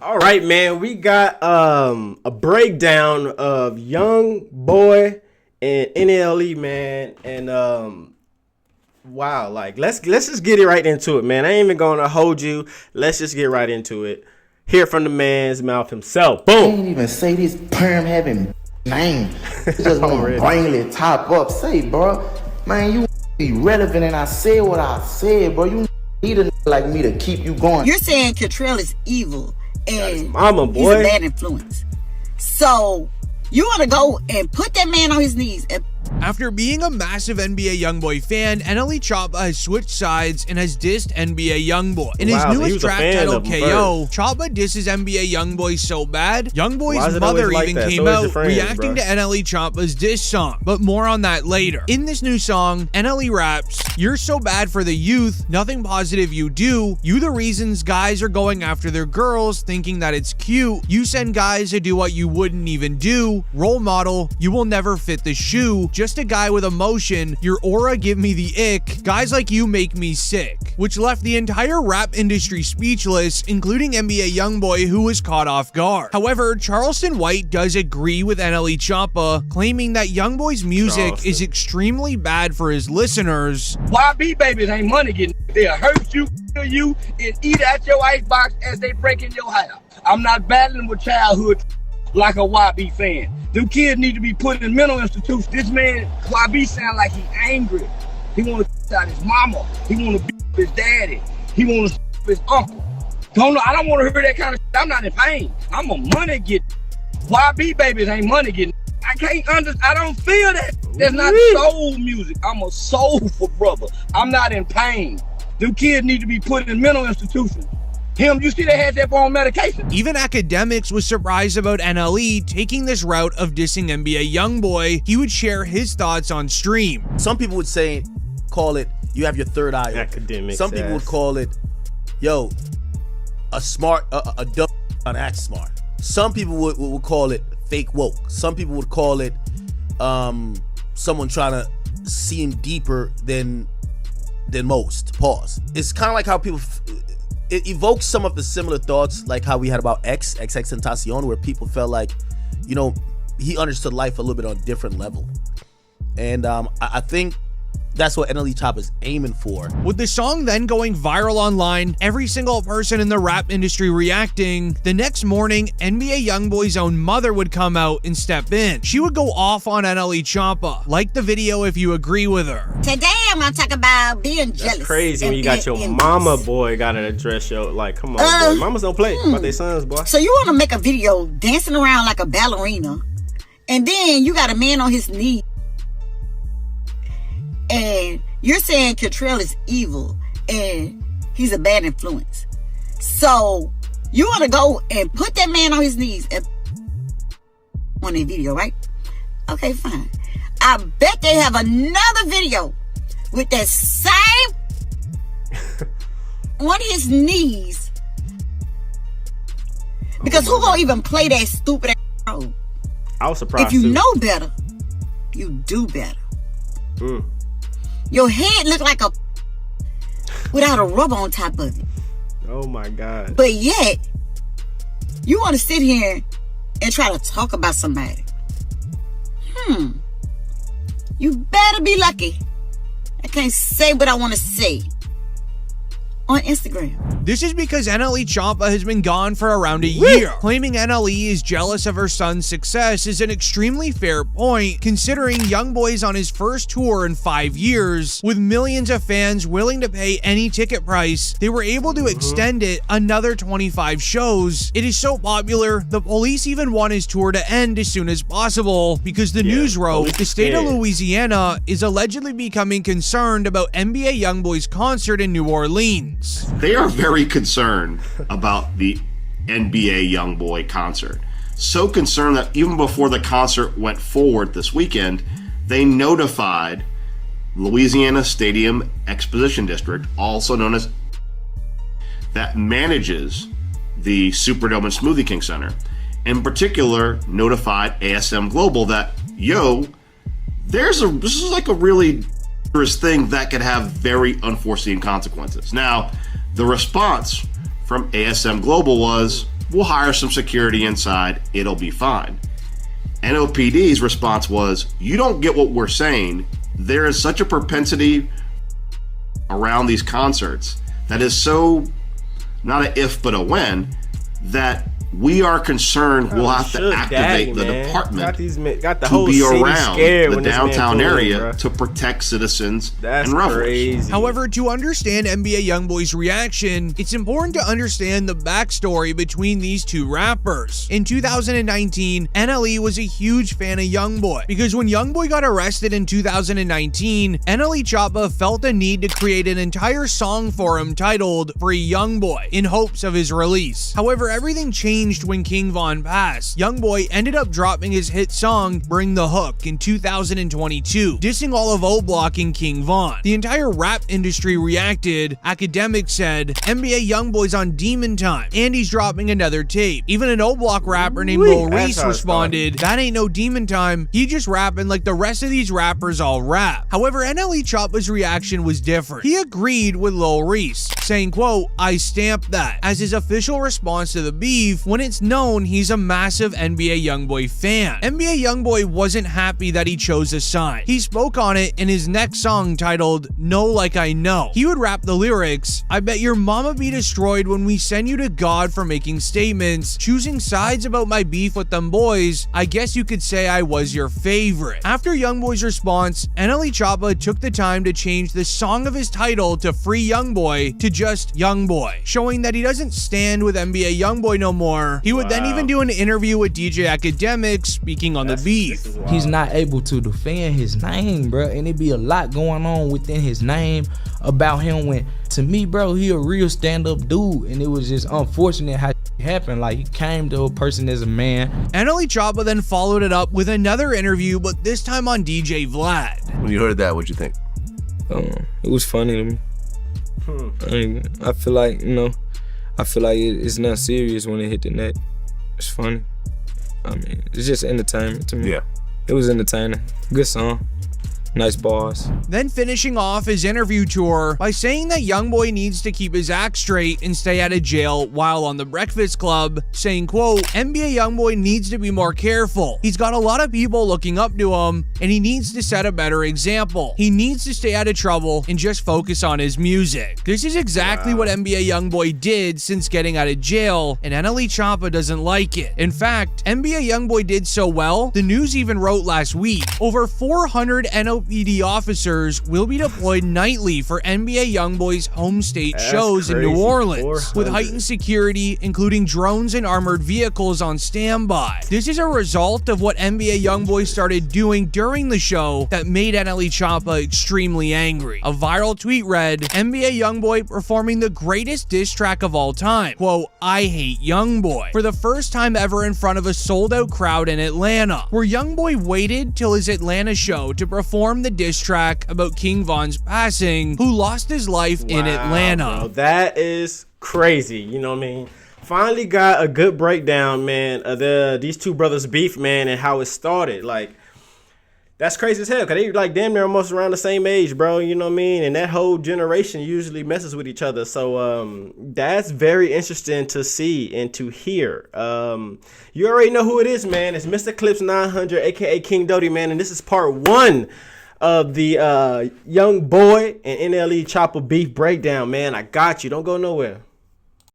All right, man. We got a breakdown of Youngboy and Nle, man, and wow, like let's just get it right into it, man. I ain't even gonna hold you. Let's just get right into it. Hear from the man's mouth himself. Boom. I ain't even say this perm having name. Just want to bring it top up. Say, bro, man, you be relevant, and I said what I said, bro. You need a like me to keep you going. You're saying Catrell is evil and mama, boy. He's a bad influence. So you want to go and put that man on his knees and after being a massive NBA Youngboy fan, Nle has switched sides and has dissed NBA Youngboy. In his newest track titled KO, Choppa disses NBA Youngboy so bad, Youngboy's mother even came out reacting to Nle's diss song. But more on that later. In this new song, Nle raps, "You're so bad for the youth, nothing positive you do. You the reasons guys are going after their girls thinking that it's cute. You send guys to do what you wouldn't even do. Role model, you will never fit the shoe. Just a guy with emotion, your aura give me the ick. Guys like you make me sick," which left the entire rap industry speechless, including NBA Youngboy, who was caught off guard. However, Charleston White does agree with Nle, claiming that Youngboy's music is extremely bad for his listeners. YB babies ain't money getting. They'll hurt you, kill you, and eat at your icebox as they break in your house. I'm not battling with childhood like a YB fan. Them kids need to be put in mental institutions. This man, YB, sound like he angry. He want to out his mama. He want to beat up his daddy. He want to his uncle. I don't want to hear that kind of shit. I'm not in pain. I'm a money getter. YB babies ain't money getting. I don't feel that. That's not soul music. I'm a soulful brother. I'm not in pain. Them kids need to be put in mental institutions. You see they had that on medication. Even Academics was surprised about Nle taking this route of dissing NBA Youngboy. He would share his thoughts on stream. Some people would call it, you have your third eye. Academics. Some people would call it, yo, a dumb on act smart. Some people would call it fake woke. Some people would call it someone trying to seem deeper than most. Pause. It's kind of like how people. It evokes some of the similar thoughts like how we had about XXXTentacion, where people felt like, you know, he understood life a little bit on a different level. And I think that's what Nle is aiming for. With the song then going viral online, every single person in the rap industry reacting, the next morning, NBA Youngboy's own mother would come out and step in. She would go off on Nle. Like the video if you agree with her. Today I'm gonna talk about being jealous. That's crazy when you got your mama, boy, gotta address your, like, come on, boy. Mamas don't play about their sons, boy. So you wanna make a video dancing around like a ballerina, and then you got a man on his knee, and you're saying Catrell is evil and he's a bad influence. So you want to go and put that man on his knees and on a video, right? Okay, fine. I bet they have another video with that same on his knees. Because who gonna even play that stupid ass role? I was surprised. If you know better, you do better. Your head look like a without a rubber on top of it. Oh my God. But yet, you want to sit here and try to talk about somebody. You better be lucky. I can't say what I want to say on Instagram. This is because Nle has been gone for around a year. Claiming Nle is jealous of her son's success is an extremely fair point, considering Youngboy's on his first tour in 5 years. With millions of fans willing to pay any ticket price, they were able to extend it another 25 shows. It is so popular, the police even want his tour to end as soon as possible, because the news wrote the state of Louisiana is allegedly becoming concerned about NBA Youngboy's concert in New Orleans. They are very concerned about the NBA Youngboy concert. So concerned that even before the concert went forward this weekend, they notified Louisiana Stadium Exposition District, also known as, that manages the Superdome and Smoothie King Center. In particular, notified ASM Global that, yo, this is like a really thing that could have very unforeseen consequences. Now, the response from ASM Global was, we'll hire some security inside. It'll be fine. NOPD's response was, you don't get what we're saying. There is such a propensity around these concerts that is so not an if but a when, that we are concerned we'll have to activate the department to be around the downtown area to protect citizens and revelers. Crazy. However, to understand NBA Youngboy's reaction, it's important to understand the backstory between these two rappers. In 2019, Nle was a huge fan of Youngboy because when Youngboy got arrested in 2019, Nle Choppa felt the need to create an entire song for him titled Free Youngboy in hopes of his release. However, everything changed when King Von passed. Youngboy ended up dropping his hit song Bring the Hook in 2022, dissing all of O-Block and King Von. The entire rap industry reacted. Academics said, NBA Youngboy's on demon time and he's dropping another tape. Even an O-Block rapper named Lil Reese responded, that ain't no demon time, he just rapping like the rest of these rappers all rap. However, Nle Choppa's reaction was different. He agreed with Lil Reese, saying, quote, I stamped that, as his official response to the beef when it's known he's a massive NBA Youngboy fan. NBA Youngboy wasn't happy that he chose a sign. He spoke on it in his next song titled Know Like I Know. He would rap the lyrics, I bet your mama be destroyed when we send you to God for making statements, choosing sides about my beef with them boys, I guess you could say I was your favorite. After Youngboy's response, Nle Choppa took the time to change the song of his title to Free Youngboy to just Youngboy, showing that he doesn't stand with NBA Youngboy no more. He would then even do an interview with DJ Academics speaking on the beef. He's not able to defend his name, bro, and it be a lot going on within his name about him when, to me, bro, he a real stand-up dude, and it was just unfortunate how it happened. Like, he came to a person as a man. Nle Choppa then followed it up with another interview, but this time on DJ Vlad. When you heard that, what'd you think? It was funny to me. I feel like, I feel like it's not serious when it hit the net. It's funny. I mean, it's just entertainment to me. Yeah. It was entertaining. Good song. Nice bars. Then finishing off his interview tour by saying that Youngboy needs to keep his act straight and stay out of jail while on the Breakfast Club, saying, quote, NBA Youngboy needs to be more careful. He's got a lot of people looking up to him, and he needs to set a better example. He needs to stay out of trouble and just focus on his music. This is exactly what NBA Youngboy did since getting out of jail, and Nle Choppa doesn't like it. In fact, NBA Youngboy did so well, the news even wrote last week, over 400 NOPD officers will be deployed nightly for NBA Youngboy's home state shows in New Orleans, with heightened security, including drones and armored vehicles on standby. This is a result of what NBA Youngboy started doing during the show that made Nle Choppa extremely angry. A viral tweet read, NBA Youngboy performing the greatest diss track of all time, quote, I hate Youngboy, for the first time ever in front of a sold-out crowd in Atlanta, where Youngboy waited till his Atlanta show to perform the diss track about King Von's passing, who lost his life in Atlanta. Bro, that is crazy. You know what I mean? Finally got a good breakdown, man, of these two brothers' beef, man, and how it started. Like, that's crazy as hell, because they like damn near almost around the same age, bro. You know what I mean? And that whole generation usually messes with each other. So that's very interesting to see and to hear. You already know who it is, man. It's Mr. Clips 900, aka King Doty, man. And this is part 1 of the Youngboy and Nle Choppa beef breakdown, man. I got you. Don't go nowhere.